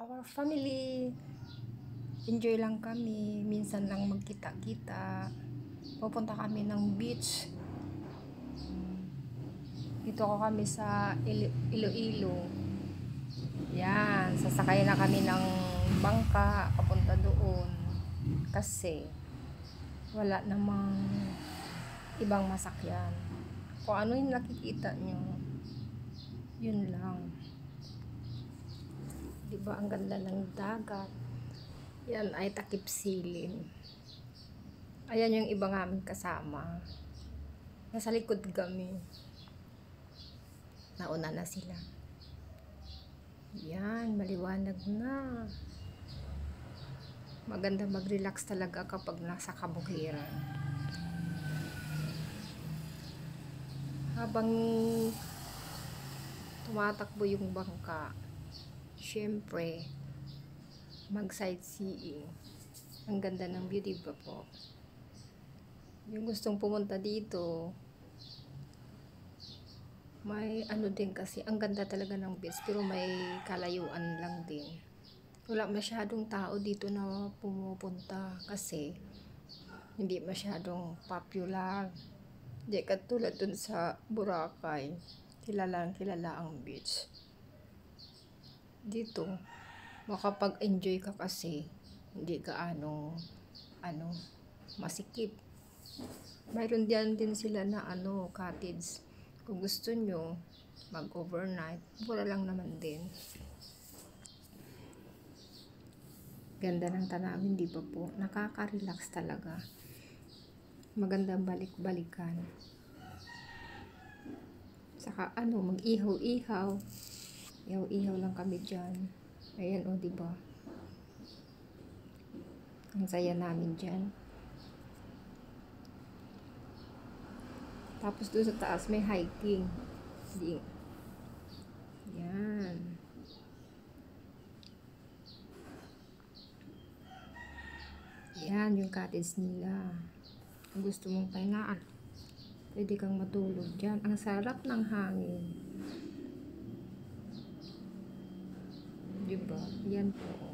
our family. Enjoy lang kami. Minsan lang magkita-kita. Pupunta kami ng beach. Dito ako kami sa Iloilo. Yan, sasakay na kami ng bangka papunta doon. Kasi wala namang ibang masakyan. Kung ano yung nakikita nyo, yun lang. Diba ang ganda ng dagat? Yan ay takip silim. Ayan yung iba namin kasama. Nasa likod kami. Nauna na sila. Yan, maliwanag na. Maganda mag-relax talaga kapag nasa kabukiran. Habang tumatakbo yung bangka, syempre, mag-sightseeing. Ang ganda ng view, diba po? Yung gustong pumunta dito, may ano din kasi, ang ganda talaga ng beach, pero may kalayuan lang din. Wala masyadong tao dito na pumupunta kasi hindi masyadong popular. Hindi katulad dun sa Boracay, kilala ang beach. Dito, makapag-enjoy ka kasi hindi gaano masikip. Mayroon din sila na cottage. Kung gusto nyo mag-overnight, mura lang naman din. Ganda ng tanawin, di ba po? Nakaka-relax talaga. Magandang balik-balikan. Saka mag-ihaw-ihaw. Ihaw-ihaw lang kami dyan. Ayan di ba? Ang saya namin dyan. Tapos doon sa taas may hiking. Yan. Yan yung cottage nila. Kung gusto mong pahingaan, pwede kang matulog dyan. Ang sarap ng hangin. Diba? Yan po.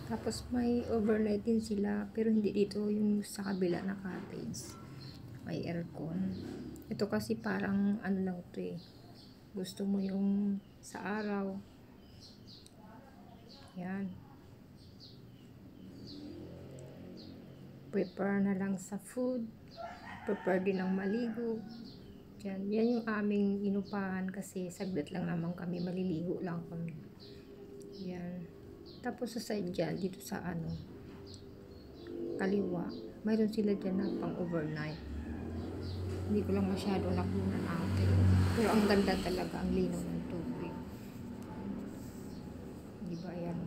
Tapos may overnight din sila, pero hindi dito yung sa kabila na cottage. May aircon. Ito kasi parang lang to eh. Gusto mo yung sa araw. Yan. Prepare na lang sa food. Prepare din ang maligo. Yan yung aming inupahan kasi saglit lang naman kami, maliligo lang kami. Yan. Tapos sa side dyan, dito sa kaliwa, mayroon sila dyan na pang overnight. Hindi ko lang masyado nakunan natin. Pero ang ganda talaga, ang linaw ng tubig. Diba yan?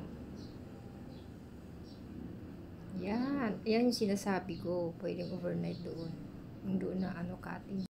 Yan yung sinasabi ko, pwedeng overnight doon. Yung doon na cottage.